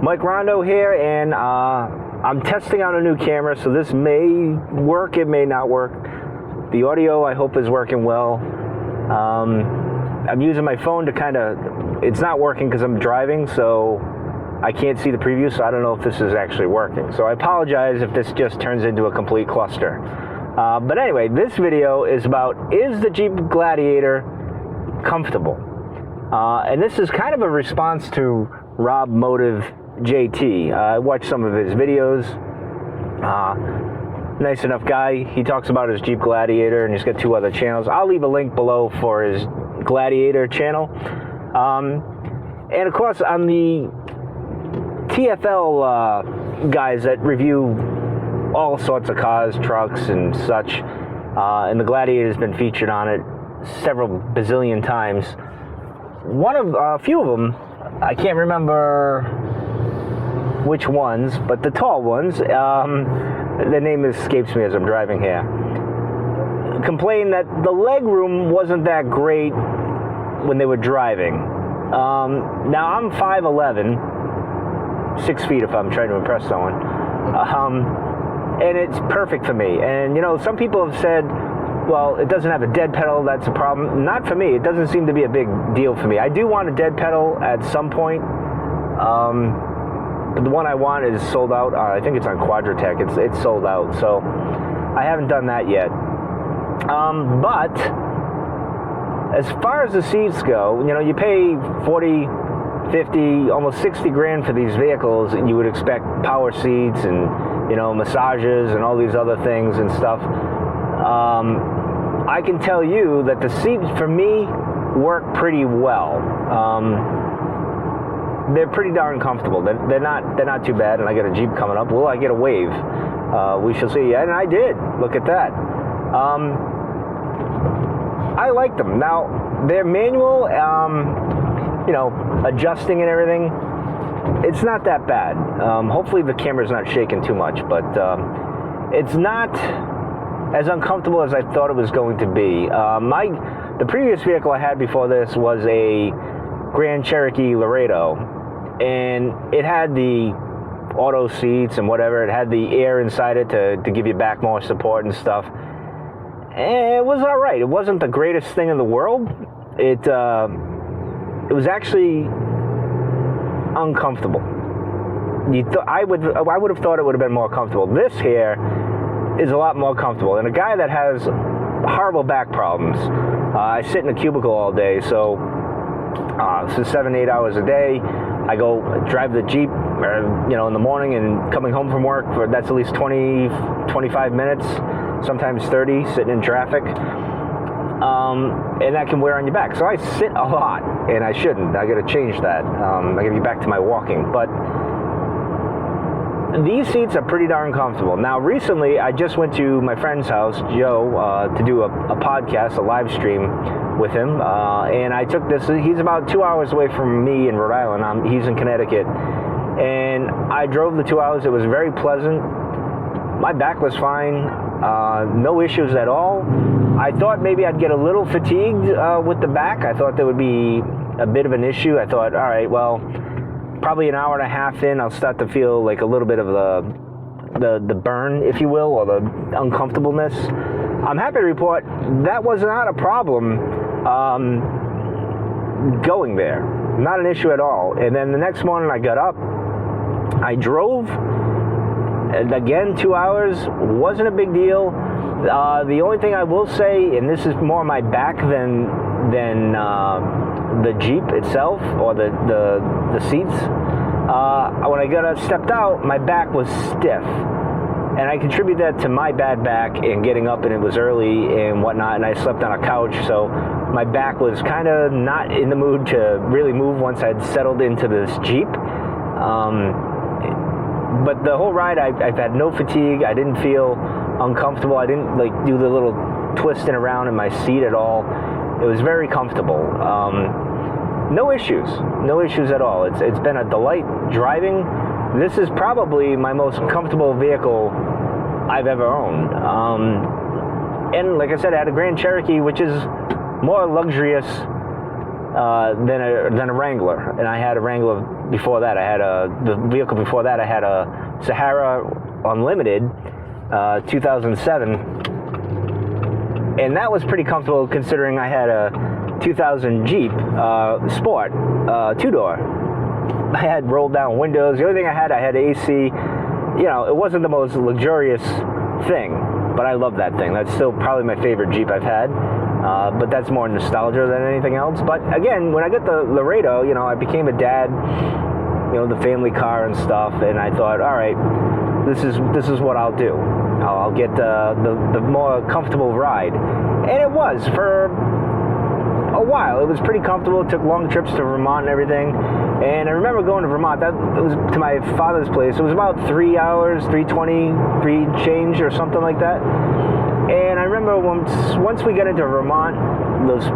Mike Rondo here, and I'm testing out a new camera, so this may work, it may not work. The audio, I hope, is working well. I'm using my phone to it's not working because I'm driving, so I can't see the preview, so I don't know if this is actually working. So I apologize if this just turns into a complete cluster. But anyway, this video is about, is the Jeep Gladiator comfortable? And this is kind of a response to RobMotiveJT. I watched some of his videos. Nice enough guy. He talks about his Jeep Gladiator, and he's got 2 other channels. I'll leave a link below for his Gladiator channel. And of course, I'm the TFL guys that review all sorts of cars, trucks, and such. And the Gladiator's been featured on it several bazillion times. A few of them, I can't remember which ones, but the tall ones, the name escapes me as I'm driving here, complained that the leg room wasn't that great when they were driving. Now I'm 5'11", 6 feet if I'm trying to impress someone, and it's perfect for me. And you know, some people have said, well, it doesn't have a dead pedal, that's a problem. Not for me. It doesn't seem to be a big deal for me. I do want a dead pedal at some point, but the one I want is sold out. I think it's on Quadratech. It's sold out, so I haven't done that yet. But as far as the seats go, you know, you pay 40, 50, almost 60 grand for these vehicles, and you would expect power seats and, you know, massages and all these other things and stuff. I can tell you that the seats for me work pretty well. They're pretty darn comfortable. They're not too bad. And I got a Jeep coming up. Will I get a wave? We shall see. And I did. Look at that. I like them. Now they're manual. You know, adjusting and everything. It's not that bad. Hopefully the camera's not shaking too much, but it's not as uncomfortable as I thought it was going to be. The previous vehicle I had before this was a Grand Cherokee Laredo, and it had the auto seats and whatever. It had the air inside it to give you back more support and stuff. And it was all right. It wasn't the greatest thing in the world. It was actually uncomfortable. I would have thought it would have been more comfortable. This here is a lot more comfortable. And a guy that has horrible back problems, I sit in a cubicle all day, so 7-8 hours a day. I go drive the Jeep, you know, in the morning, and coming home from work, that's at least 20-25 minutes, sometimes 30, sitting in traffic. And that can wear on your back. So I sit a lot, and I shouldn't. I got to change that. I got to get back to my walking. But these seats are pretty darn comfortable. Now, recently, I just went to my friend's house, Joe, to do a podcast, a live stream with him. And I took this. He's about 2 hours away from me in Rhode Island. He's in Connecticut. And I drove the 2 hours. It was very pleasant. My back was fine. No issues at all. I thought maybe I'd get a little fatigued with the back. I thought there would be a bit of an issue. I thought, all right, well, probably an hour and a half in, I'll start to feel like a little bit of the burn, if you will, or the uncomfortableness. I'm happy to report that was not a problem going there. Not an issue at all. And then the next morning I got up, I drove, and again, 2 hours, wasn't a big deal. The only thing I will say, and this is more my back than the Jeep itself or the seats, when I stepped out, my back was stiff, and I contribute that to my bad back and getting up, and it was early and whatnot, and I slept on a couch, so my back was kind of not in the mood to really move once I'd settled into this Jeep. But the whole ride, I've had no fatigue. I didn't feel uncomfortable. I didn't do the little twisting around in my seat at all. It was very comfortable. No issues at all. It's been a delight driving. This is probably my most comfortable vehicle I've ever owned. And like I said, I had a Grand Cherokee, which is more luxurious than a Wrangler. And I had a Wrangler before that. The vehicle before that, I had a Sahara Unlimited, 2007. And that was pretty comfortable considering I had a 2000 Jeep Sport, two-door. I had rolled down windows. The only thing I had AC. You know, it wasn't the most luxurious thing, but I love that thing. That's still probably my favorite Jeep I've had. But that's more nostalgia than anything else. But again, when I got the Laredo, you know, I became a dad, you know, the family car and stuff, and I thought, all right, this is what I'll do. I'll get the more comfortable ride. And it was for a while. It was pretty comfortable. It took long trips to Vermont and everything. And I remember going to Vermont. It was to my father's place. It was about 3 hours, 3:20, change or something like that. And I remember once we got into Vermont,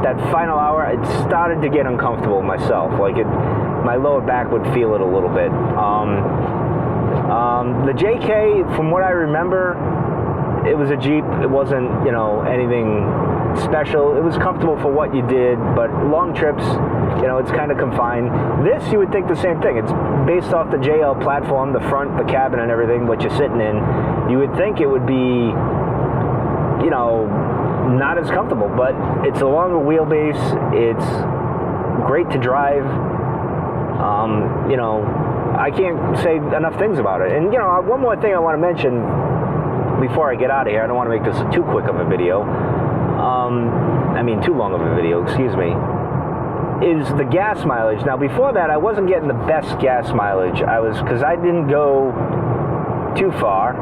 that final hour, it started to get uncomfortable myself. Like my lower back would feel it a little bit. The JK, from what I remember, it was a Jeep. It wasn't, you know, anything special. It was comfortable for what you did, but long trips, you know, it's kind of confined. This, you would think the same thing. It's based off the JL platform, the front, the cabin and everything, what you're sitting in. You would think it would be, you know, not as comfortable, but it's a longer wheelbase. It's great to drive. You know, I can't say enough things about it. And, you know, one more thing I want to mention before I get out of here. I don't want to make this too quick of a video. Too long of a video, excuse me, is the gas mileage. Now, before that, I wasn't getting the best gas mileage. Because I didn't go too far.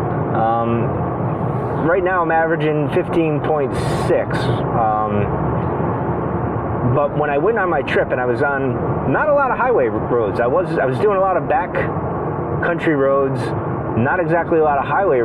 Right now, I'm averaging 15.6. But when I went on my trip and I was on not a lot of highway roads, I was doing a lot of back country roads, not exactly a lot of highways.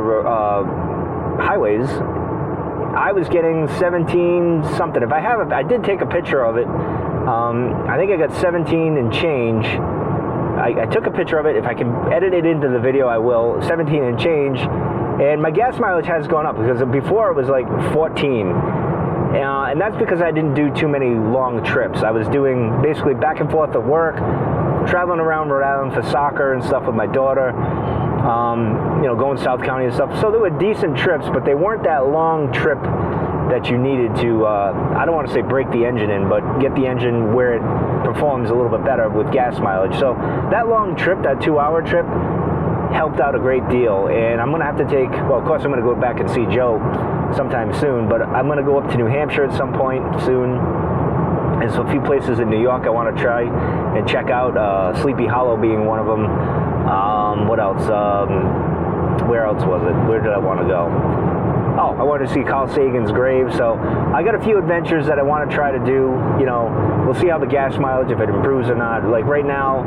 I was getting 17 something. I did take a picture of it. I think I got 17 and change. I took a picture of it. If I can edit it into the video, I will. 17 and change. And my gas mileage has gone up because before it was like 14. And that's because I didn't do too many long trips. I was doing basically back and forth to work, traveling around Rhode Island for soccer and stuff with my daughter, you know, going South County and stuff. So they were decent trips, but they weren't that long trip that you needed to, I don't want to say break the engine in, but get the engine where it performs a little bit better with gas mileage. So that long trip, that 2-hour trip, helped out a great deal. And I'm going to have to of course I'm going to go back and see Joe sometime soon, but I'm going to go up to New Hampshire at some point soon. There's a few places in New York I want to try and check out, Sleepy Hollow being one of them. What else? Where else was it? Where did I want to go? Oh, I wanted to see Carl Sagan's grave. So I got a few adventures that I want to try to do. You know, we'll see how the gas mileage, if it improves or not. Like right now,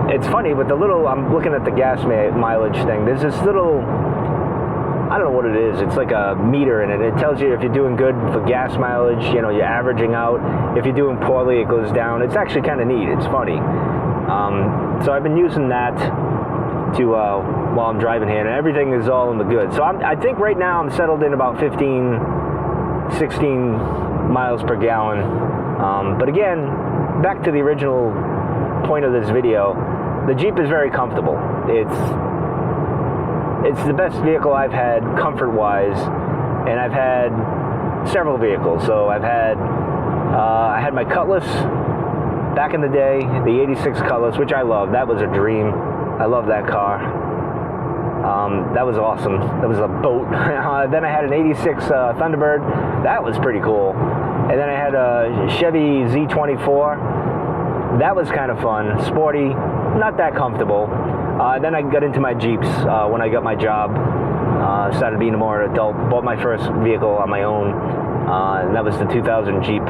it's funny, but I'm looking at the gas mileage thing. There's this little, I don't know what it is. It's like a meter in it. It tells you if you're doing good for gas mileage, you know, you're averaging out. If you're doing poorly, it goes down. It's actually kind of neat. It's funny. So I've been using that to while I'm driving here, and everything is all in the good. So I think right now I'm settled in about 15, 16 miles per gallon. But again, back to the original point of this video, the Jeep is very comfortable. It's the best vehicle I've had comfort-wise, and I've had several vehicles. So I had my Cutlass back in the day, the 86 Cutlass, which I love. That was a dream. I love that car. That was awesome. That was a boat. Then I had an 86 Thunderbird. That was pretty cool. And then I had a Chevy Z24. That was kind of fun. Sporty, not that comfortable. Then I got into my Jeeps when I got my job. Started being a more adult. Bought my first vehicle on my own. And that was the 2000 Jeep.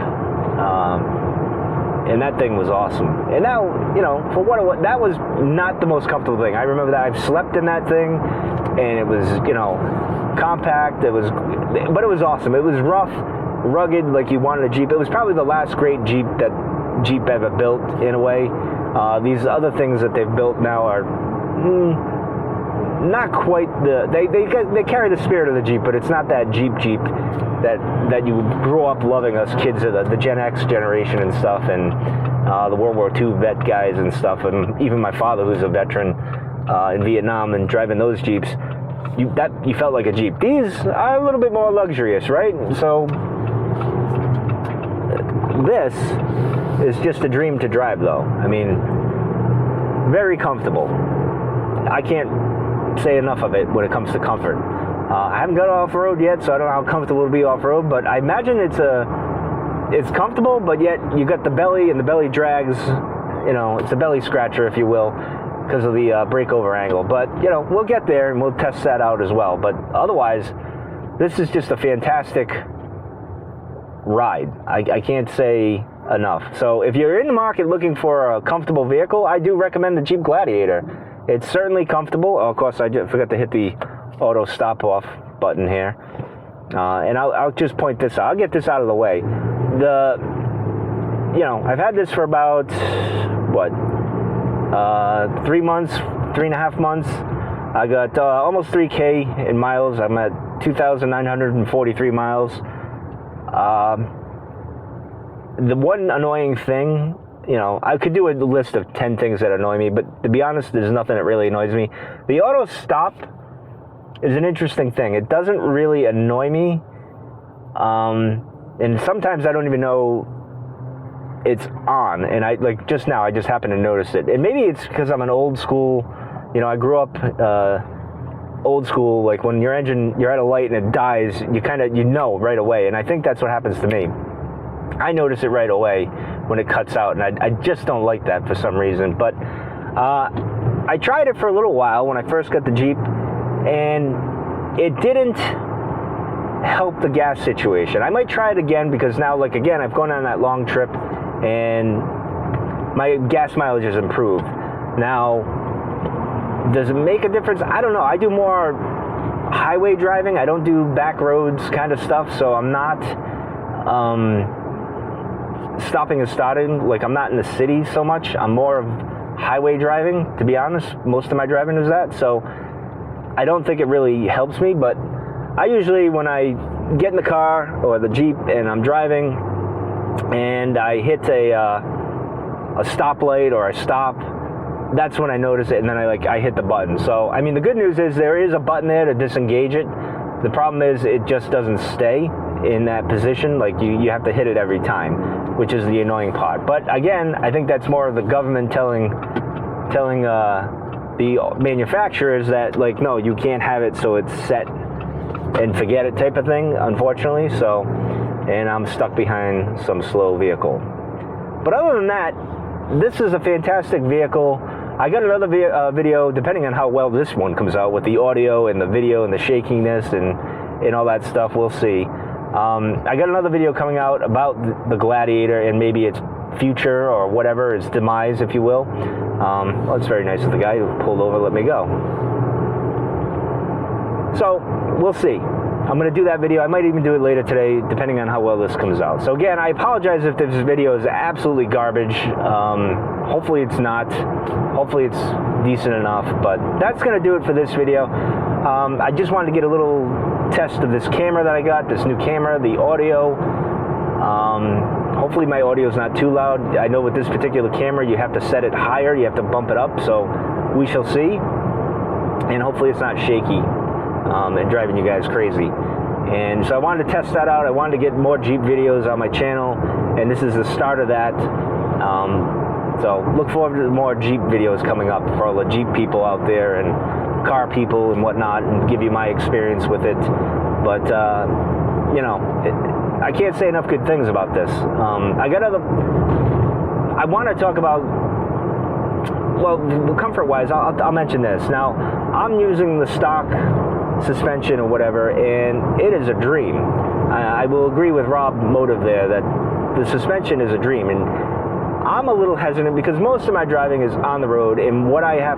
And that thing was awesome. And now, you know, for what it was, that was not the most comfortable thing. I remember that I've slept in that thing, and it was, you know, compact. But it was awesome. It was rough, rugged, like you wanted a Jeep. It was probably the last great Jeep that Jeep ever built, in a way. These other things that they've built now are not quite they carry the spirit of the Jeep, but it's not that Jeep that you grew up loving, us kids of the Gen X generation and stuff, and the World War II vet guys and stuff, and even my father, who's a veteran in Vietnam, and driving those Jeeps, you felt like a Jeep. These are a little bit more luxurious, right? So this is just a dream to drive, though. I mean, very comfortable. I can't say enough of it when it comes to comfort. I haven't got off-road yet, so I don't know how comfortable it'll be off-road, but I imagine it's comfortable, but yet you got the belly, and the belly drags, it's a belly scratcher, if you will, because of the breakover angle. But, we'll get there, and we'll test that out as well. But otherwise, this is just a fantastic ride. I can't say enough. So if you're in the market looking for a comfortable vehicle, I do recommend the Jeep Gladiator. It's certainly comfortable. Oh, of course, I just forgot to hit the auto stop off button here. And I'll just point this out. I'll get this out of the way. I've had this for about, 3 months, 3.5 months. I got almost 3K in miles. I'm at 2,943 miles. The one annoying thing, I could do a list of 10 things that annoy me, but to be honest, there's nothing that really annoys me. The auto stop is an interesting thing. It doesn't really annoy me, and sometimes I don't even know it's on, and just now, I just happened to notice it. And maybe it's because I'm an old school, I grew up old school, like when you're at a light and it dies, you know right away, and I think that's what happens to me. I notice it right away when it cuts out, and I just don't like that for some reason. But I tried it for a little while when I first got the Jeep, and it didn't help the gas situation. I might try it again, because now, again, I've gone on that long trip, and my gas mileage has improved. Now, does it make a difference? I don't know. I do more highway driving. I don't do back roads kind of stuff, so I'm not stopping and starting. I'm not in the city so much. I'm more of highway driving, to be honest. Most of my driving is that, so I don't think it really helps me. But I usually, when I get in the car or the Jeep and I'm driving and I hit a stoplight or I stop, that's when I notice it, and then I hit the button. So, I mean, the good news is there is a button there to disengage it. The problem is it just doesn't stay in that position. You have to hit it every time, which is the annoying part. But again, I think that's more of the government telling the manufacturers that, no, you can't have it, so it's set and forget it type of thing, unfortunately. So, and I'm stuck behind some slow vehicle. But other than that, this is a fantastic vehicle. I got another video, depending on how well this one comes out, with the audio and the video and the shakiness and all that stuff. We'll see. I got another video coming out about the Gladiator and maybe its future or whatever, its demise, if you will. Well, it's very nice of the guy who pulled over and let me go. So, we'll see. I'm going to do that video. I might even do it later today, depending on how well this comes out. So again, I apologize if this video is absolutely garbage. Hopefully it's not. Hopefully it's decent enough. But that's going to do it for this video. I just wanted to get a little test of this camera that I got, this new camera, the audio. Hopefully my audio is not too loud. I know with this particular camera, you have to set it higher. You have to bump it up. So we shall see. And hopefully it's not shaky and driving you guys crazy. And so I wanted to test that out. I wanted to get more Jeep videos on my channel, and this is the start of that. So look forward to more Jeep videos coming up for all the Jeep people out there and car people and whatnot, and give you my experience with it. But I can't say enough good things about this. I want to talk about, well, comfort-wise, I'll mention this. Now, I'm using the stock suspension or whatever, and it is a dream. I will agree with RobMotive there that the suspension is a dream, and I'm a little hesitant because most of my driving is on the road, and what I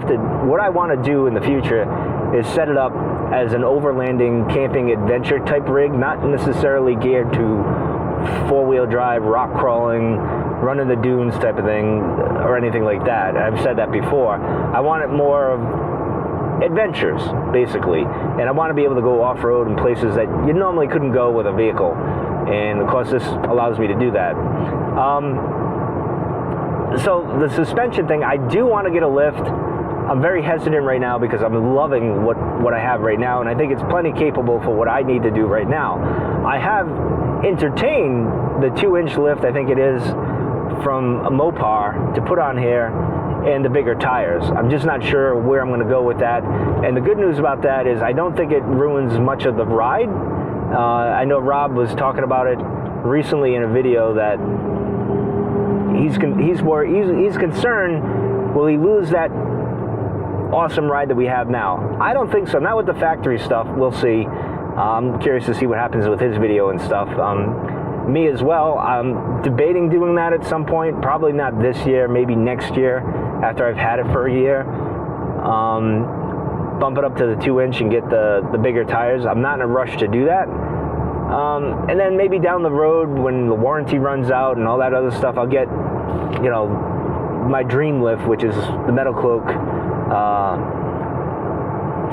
want to do in the future is set it up as an overlanding camping adventure type rig, not necessarily geared to four-wheel drive, rock crawling, running the dunes type of thing, or anything like that. I've said that before. I want it more of adventures, basically. And I want to be able to go off-road in places that you normally couldn't go with a vehicle. And of course, this allows me to do that. So the suspension thing, I do want to get a lift. I'm very hesitant right now because I'm loving what I have right now, and I think it's plenty capable for what I need to do right now. I have entertained the 2-inch lift, I think it is, from a Mopar to put on here, and the bigger tires. I'm just not sure where I'm going to go with that. And the good news about that is I don't think it ruins much of the ride. I know Rob was talking about it recently in a video that he's concerned, will he lose that awesome ride that we have now? I don't think so. Not with the factory stuff. We'll see. I'm curious to see what happens with his video and stuff. Me as well. I'm debating doing that at some point. Probably not this year. Maybe next year after I've had it for a year. Bump it up to the 2-inch and get the bigger tires. I'm not in a rush to do that. And then maybe down the road when the warranty runs out and all that other stuff, I'll get, you know, my dream lift, which is the Metal Cloak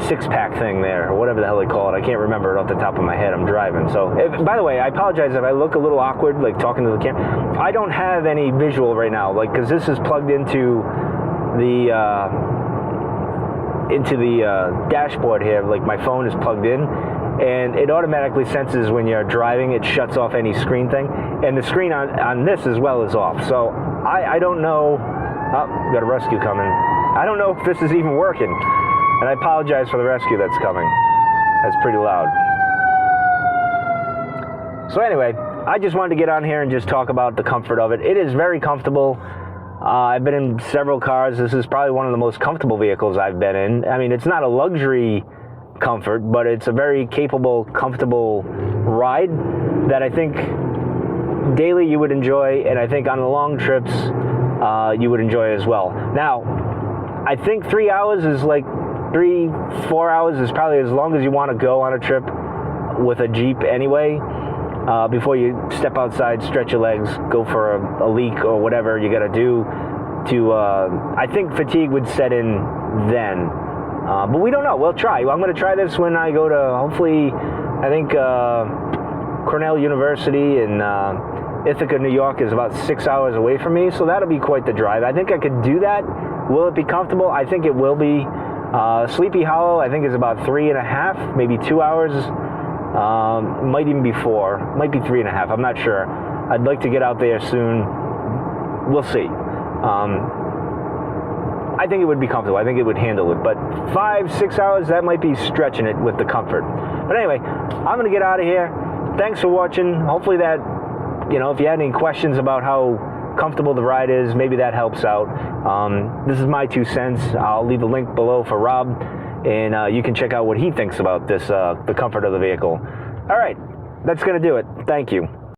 6-pack thing there, or whatever the hell they call it. I can't remember it off the top of my head. I'm driving. So, by the way, I apologize if I look a little awkward, like talking to the camera. I don't have any visual right now, like, because this is plugged into the dashboard here. Like, my phone is plugged in, and it automatically senses when you're driving. It shuts off any screen thing, and the screen on this as well is off. So I don't know. Oh, got a rescue coming. I don't know if this is even working. And I apologize for the rescue that's coming. That's pretty loud. So anyway, I just wanted to get on here and just talk about the comfort of it. It is very comfortable. I've been in several cars. This is probably one of the most comfortable vehicles I've been in. I mean, it's not a luxury comfort, but it's a very capable, comfortable ride that I think daily you would enjoy, and I think on the long trips you would enjoy as well. Now, I think 3 hours is like 3-4 hours is probably as long as you want to go on a trip with a Jeep anyway, before you step outside, stretch your legs, go for a leak or whatever you got to do to, I think fatigue would set in then. But we don't know. We'll try. I'm going to try this when I go to, hopefully, I think Cornell University in Ithaca, New York is about 6 hours away from me, so that'll be quite the drive. I think I could do that. Will it be comfortable? I think it will be. Sleepy Hollow, I think, is about 3.5, maybe 2 hours. Might even be 4. Might be 3.5. I'm not sure. I'd like to get out there soon. We'll see. I think it would be comfortable. I think it would handle it. But 5-6 hours, that might be stretching it with the comfort. But anyway, I'm going to get out of here. Thanks for watching. Hopefully that, you know, if you had any questions about how comfortable the ride is, maybe that helps out. This is my 2 cents. I'll leave a link below for Rob, and you can check out what he thinks about this, the comfort of the vehicle. All right, that's going to do it. Thank you.